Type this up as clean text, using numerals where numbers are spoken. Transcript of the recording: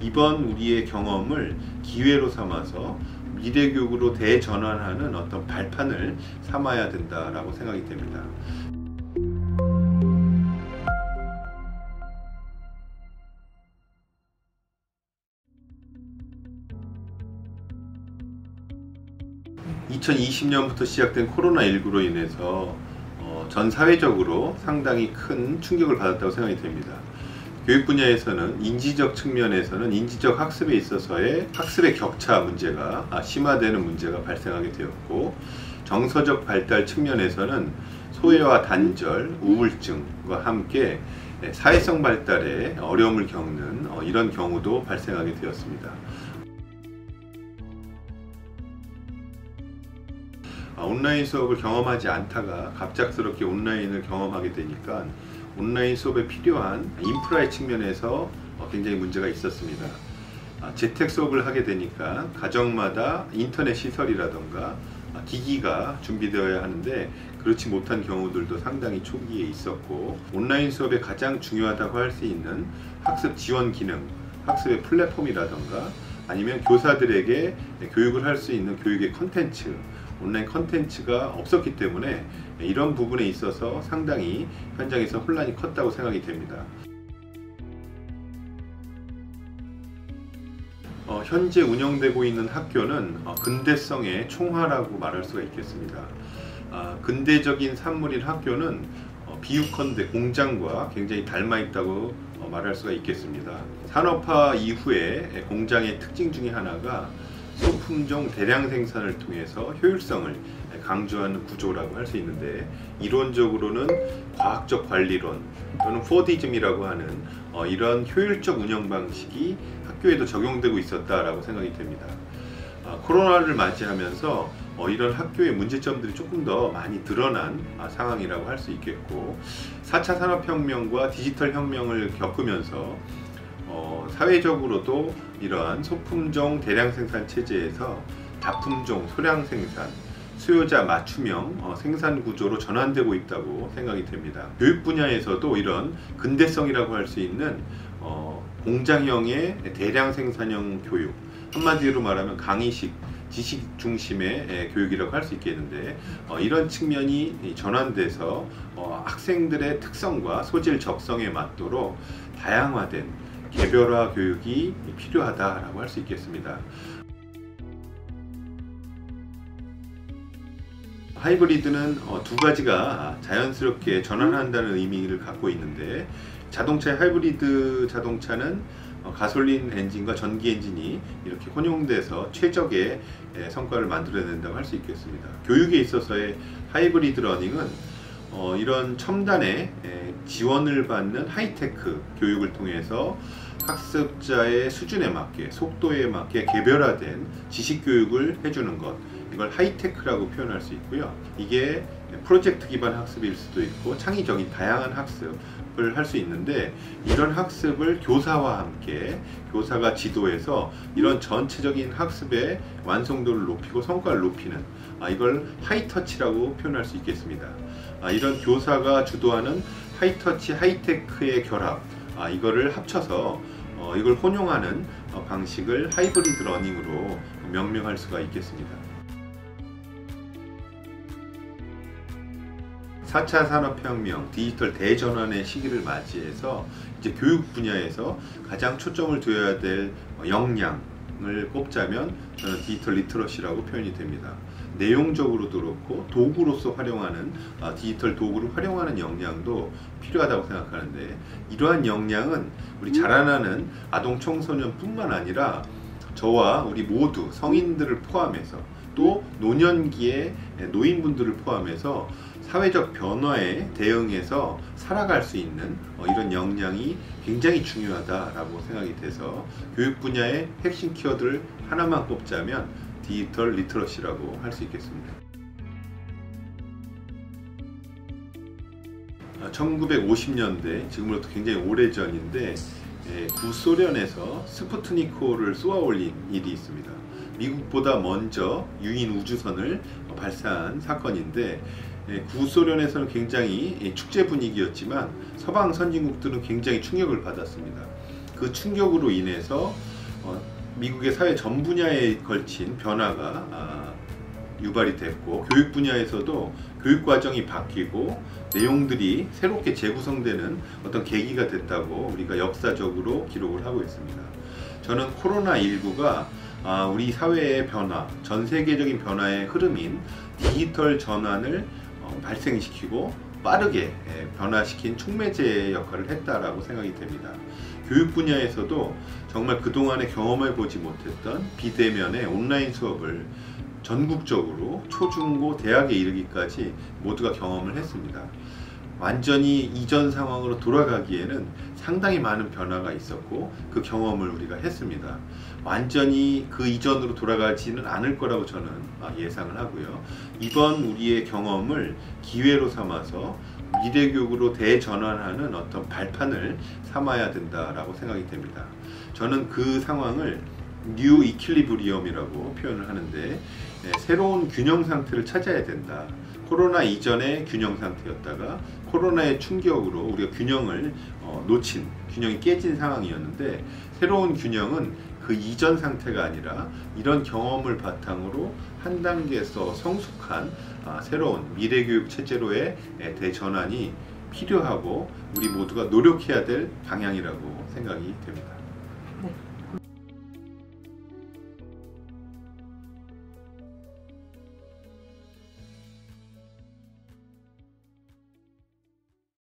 이번 우리의 경험을 기회로 삼아서 미래교육으로 대전환하는 어떤 발판을 삼아야 된다라고 생각이 됩니다. 2020년부터 시작된 코로나19로 인해서 전 사회적으로 상당히 큰 충격을 받았다고 생각이 됩니다. 교육 분야에서는 인지적 측면에서는 인지적 학습에 있어서의 학습의 격차 문제가 심화되는 문제가 발생하게 되었고, 정서적 발달 측면에서는 소외와 단절, 우울증과 함께 사회성 발달에 어려움을 겪는 이런 경우도 발생하게 되었습니다. 온라인 수업을 경험하지 않다가 갑작스럽게 온라인을 경험하게 되니까 온라인 수업에 필요한 인프라의 측면에서 굉장히 문제가 있었습니다. 재택 수업을 하게 되니까 가정마다 인터넷 시설이라던가 기기가 준비되어야 하는데 그렇지 못한 경우들도 상당히 초기에 있었고, 온라인 수업에 가장 중요하다고 할 수 있는 학습 지원 기능, 학습의 플랫폼이라던가 아니면 교사들에게 교육을 할 수 있는 교육의 컨텐츠, 온라인 컨텐츠가 없었기 때문에 이런 부분에 있어서 상당히 현장에서 혼란이 컸다고 생각이 됩니다. 현재 운영되고 있는 학교는 근대성의 총화라고 말할 수가 있겠습니다. 근대적인 산물인 학교는 비유컨대 공장과 굉장히 닮아 있다고 말할 수가 있겠습니다. 산업화 이후에 공장의 특징 중에 하나가 소품종 대량 생산을 통해서 효율성을 강조하는 구조라고 할 수 있는데, 이론적으로는 과학적 관리론 또는 포디즘이라고 하는 이런 효율적 운영 방식이 학교에도 적용되고 있었다라고 생각이 됩니다. 코로나를 맞이하면서 이런 학교의 문제점들이 조금 더 많이 드러난 상황이라고 할 수 있겠고, 4차 산업혁명과 디지털 혁명을 겪으면서 사회적으로도 이러한 소품종 대량 생산 체제에서 다품종 소량 생산, 수요자 맞춤형 생산 구조로 전환되고 있다고 생각이 됩니다. 교육 분야에서도 이런 근대성이라고 할 수 있는 공장형의 대량 생산형 교육, 한마디로 말하면 강의식, 지식 중심의 교육이라고 할 수 있겠는데, 이런 측면이 전환돼서 학생들의 특성과 소질 적성에 맞도록 다양화된 개별화 교육이 필요하다라고 할 수 있겠습니다. 하이브리드는 두 가지가 자연스럽게 전환한다는 의미를 갖고 있는데, 자동차의 하이브리드 자동차는 가솔린 엔진과 전기 엔진이 이렇게 혼용돼서 최적의 성과를 만들어낸다고 할 수 있겠습니다. 교육에 있어서의 하이브리드 러닝은 이런 첨단의 지원을 받는 하이테크 교육을 통해서 학습자의 수준에 맞게, 속도에 맞게 개별화된 지식 교육을 해주는 것, 이걸 하이테크라고 표현할 수 있고요. 이게 프로젝트 기반 학습일 수도 있고 창의적인 다양한 학습을 할 수 있는데, 이런 학습을 교사와 함께 교사가 지도해서 이런 전체적인 학습의 완성도를 높이고 성과를 높이는, 이걸 하이터치라고 표현할 수 있겠습니다. 이런 교사가 주도하는 하이터치 하이테크의 결합, 이거를 합쳐서 이걸 혼용하는 방식을 하이브리드 러닝으로 명명할 수가 있겠습니다. 4차 산업혁명, 디지털 대전환의 시기를 맞이해서 이제 교육 분야에서 가장 초점을 둬야 될 역량을 꼽자면 저는 디지털 리터러시라고 표현이 됩니다. 내용적으로도 그렇고 도구로서 활용하는 디지털 도구를 활용하는 역량도 필요하다고 생각하는데, 이러한 역량은 우리 자라나는 아동 청소년 뿐만 아니라 저와 우리 모두 성인들을 포함해서 또 노년기의 노인분들을 포함해서 사회적 변화에 대응해서 살아갈 수 있는 이런 역량이 굉장히 중요하다라고 생각이 돼서, 교육 분야의 핵심 키워드를 하나만 꼽자면 디지털 리터러시라고 할 수 있겠습니다. 1950년대, 지금으로부터 굉장히 오래전인데 구소련에서 스푸트니크호를 쏘아 올린 일이 있습니다. 미국보다 먼저 유인 우주선을 발사한 사건인데, 구소련에서는 굉장히 축제 분위기였지만 서방 선진국들은 굉장히 충격을 받았습니다. 그 충격으로 인해서 미국의 사회 전 분야에 걸친 변화가 유발이 됐고, 교육 분야에서도 교육 과정이 바뀌고 내용들이 새롭게 재구성되는 어떤 계기가 됐다고 우리가 역사적으로 기록을 하고 있습니다. 저는 코로나19가 우리 사회의 변화, 전 세계적인 변화의 흐름인 디지털 전환을 발생시키고 빠르게 변화시킨 촉매제의 역할을 했다라고 생각이 됩니다. 교육 분야에서도 정말 그동안에 경험해 보지 못했던 비대면의 온라인 수업을 전국적으로 초중고 대학에 이르기까지 모두가 경험을 했습니다. 완전히 이전 상황으로 돌아가기에는 상당히 많은 변화가 있었고 그 경험을 우리가 했습니다. 완전히 그 이전으로 돌아가지는 않을 거라고 저는 예상을 하고요. 이번 우리의 경험을 기회로 삼아서 미래교육으로 대전환하는 어떤 발판을 삼아야 된다라고 생각이 됩니다. 저는 그 상황을 뉴 이퀄리브리엄이라고 표현을 하는데, 새로운 균형 상태를 찾아야 된다. 코로나 이전의 균형 상태였다가 코로나의 충격으로 우리가 균형을 놓친, 균형이 깨진 상황이었는데, 새로운 균형은 그 이전 상태가 아니라 이런 경험을 바탕으로 한 단계에서 성숙한 새로운 미래교육 체제로의 대전환이 필요하고 우리 모두가 노력해야 될 방향이라고 생각이 됩니다.